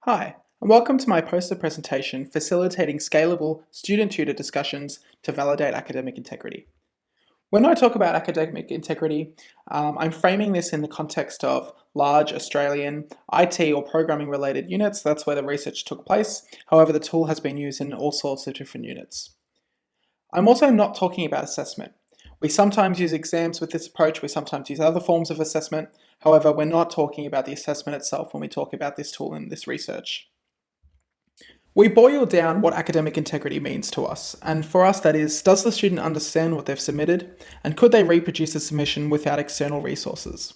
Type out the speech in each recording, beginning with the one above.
Hi, and welcome to my poster presentation facilitating scalable student-tutor discussions to validate academic integrity. When I talk about academic integrity, I'm framing this in the context of large Australian IT or programming related units. That's where the research took place. However, the tool has been used in all sorts of different units. I'm also not talking about assessment. We sometimes use exams with this approach, we sometimes use other forms of assessment. However, we're not talking about the assessment itself when we talk about this tool and this research. We boil down what academic integrity means to us, and for us that is, does the student understand what they've submitted, and could they reproduce a submission without external resources?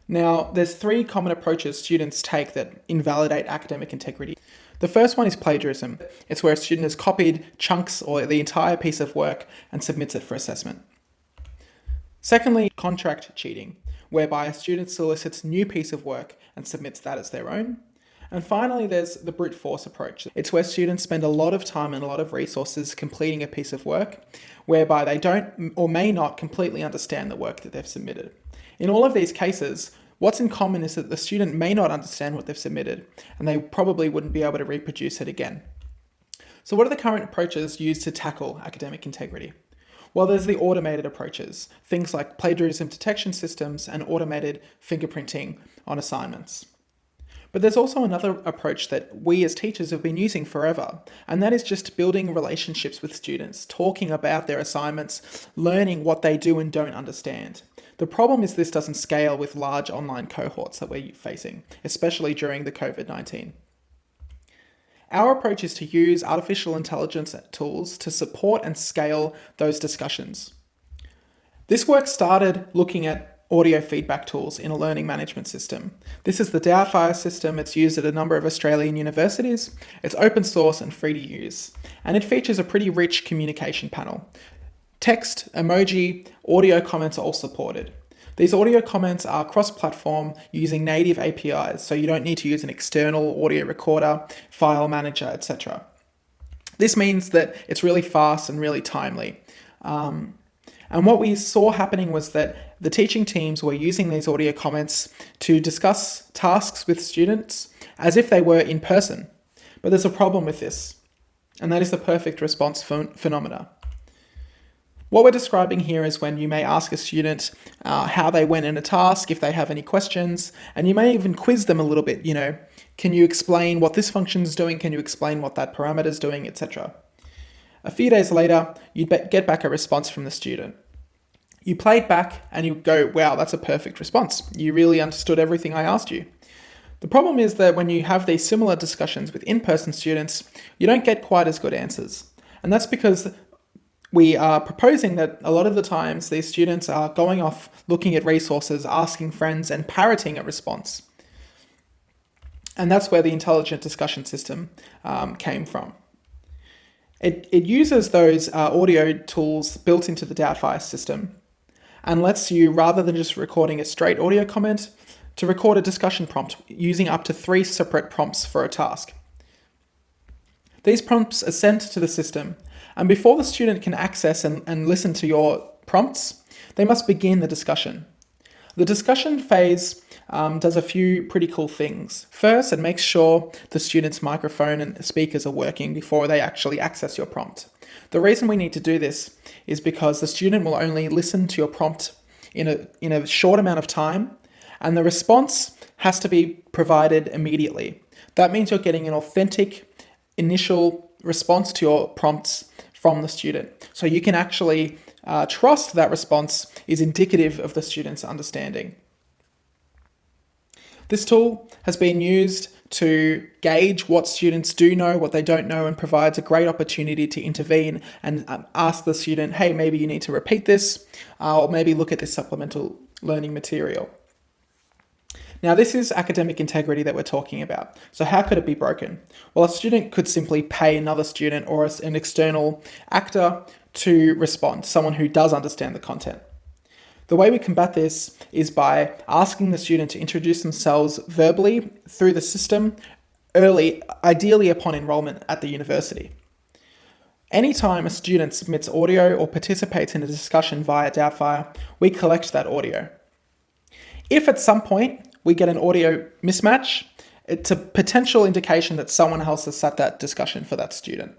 Now, there's three common approaches students take that invalidate academic integrity. The first one is plagiarism. It's where a student has copied chunks or the entire piece of work and submits it for assessment. Secondly, contract cheating, whereby a student solicits a new piece of work and submits that as their own. And finally, there's the brute force approach. It's where students spend a lot of time and a lot of resources completing a piece of work, whereby they don't or may not completely understand the work that they've submitted. In all of these cases, what's in common is that the student may not understand what they've submitted, and they probably wouldn't be able to reproduce it again. So what are the current approaches used to tackle academic integrity? Well, there's the automated approaches, things like plagiarism detection systems and automated fingerprinting on assignments. But there's also another approach that we as teachers have been using forever, and that is just building relationships with students, talking about their assignments, learning what they do and don't understand. The problem is this doesn't scale with large online cohorts that we're facing, especially during the COVID-19. Our approach is to use artificial intelligence tools to support and scale those discussions. This work started looking at audio feedback tools in a learning management system. This is the Doubtfire system. It's used at a number of Australian universities. It's open source and free to use. And it features a pretty rich communication panel. Text, emoji, audio comments are all supported. These audio comments are cross-platform using native APIs, so you don't need to use an external audio recorder, file manager, etc. This means that it's really fast and really timely. And what we saw happening was that the teaching teams were using these audio comments to discuss tasks with students as if they were in person. But there's a problem with this, and that is the perfect response phenomena. What we're describing here is when you may ask a student how they went in a task, if they have any questions, and you may even quiz them a little bit, can you explain what this function is doing? Can you explain what that parameter is doing, etc. A few days later, you'd get back a response from the student. You play it back and you go, wow, that's a perfect response. You really understood everything I asked you. The problem is that when you have these similar discussions with in-person students, you don't get quite as good answers. And that's because we are proposing that a lot of the times these students are going off looking at resources, asking friends, and parroting a response. And that's where the intelligent discussion system came from. It uses those audio tools built into the Doubtfire system and lets you, rather than just recording a straight audio comment, to record a discussion prompt using up to 3 separate prompts for a task. These prompts are sent to the system, and before the student can access and listen to your prompts, they must begin the discussion. The discussion phase does a few pretty cool things. First, it makes sure the student's microphone and speakers are working before they actually access your prompt. The reason we need to do this is because the student will only listen to your prompt in a short amount of time, and the response has to be provided immediately. That means you're getting an authentic initial response to your prompts from the student. So you can actually trust that response is indicative of the student's understanding. This tool has been used to gauge what students do know, what they don't know, and provides a great opportunity to intervene and ask the student, hey, maybe you need to repeat this, or maybe look at this supplemental learning material. Now, this is academic integrity that we're talking about. So how could it be broken? Well, a student could simply pay another student or an external actor to respond, someone who does understand the content. The way we combat this is by asking the student to introduce themselves verbally through the system early, ideally upon enrollment at the university. Anytime a student submits audio or participates in a discussion via Doubtfire, we collect that audio. If at some point we get an audio mismatch, it's a potential indication that someone else has set that discussion for that student.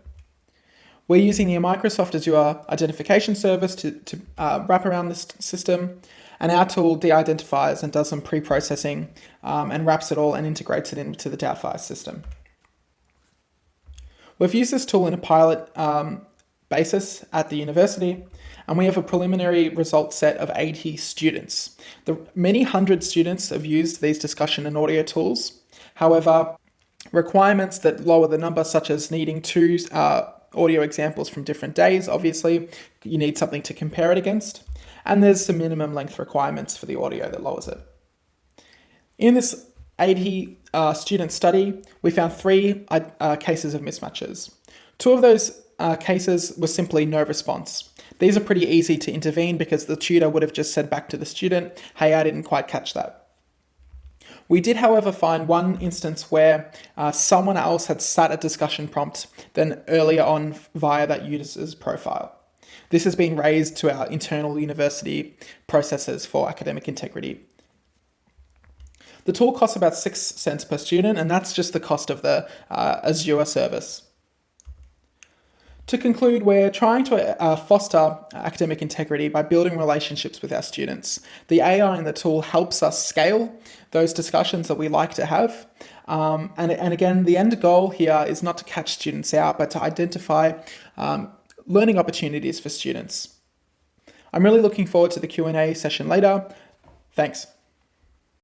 We're using the Microsoft Azure identification service to wrap around this system, and our tool de-identifies and does some pre-processing and wraps it all and integrates it into the Doubtfire system. We've used this tool in a pilot basis at the university, and we have a preliminary result set of 80 students. Many hundred students have used these discussion and audio tools. However, requirements that lower the number, such as needing two audio examples from different days, obviously, you need something to compare it against. And there's some minimum length requirements for the audio that lowers it. In this 80 student study, we found 3 cases of mismatches. 2 of those cases were simply no response. These are pretty easy to intervene because the tutor would have just said back to the student, hey, I didn't quite catch that. We did, however, find one instance where someone else had sat a discussion prompt then earlier on via that user's profile. This has been raised to our internal university processes for academic integrity. The tool costs about 6 cents per student, and that's just the cost of the Azure service. To conclude, we're trying to foster academic integrity by building relationships with our students. The AI in the tool helps us scale those discussions that we like to have. And again, the end goal here is not to catch students out, but to identify learning opportunities for students. I'm really looking forward to the Q&A session later. Thanks.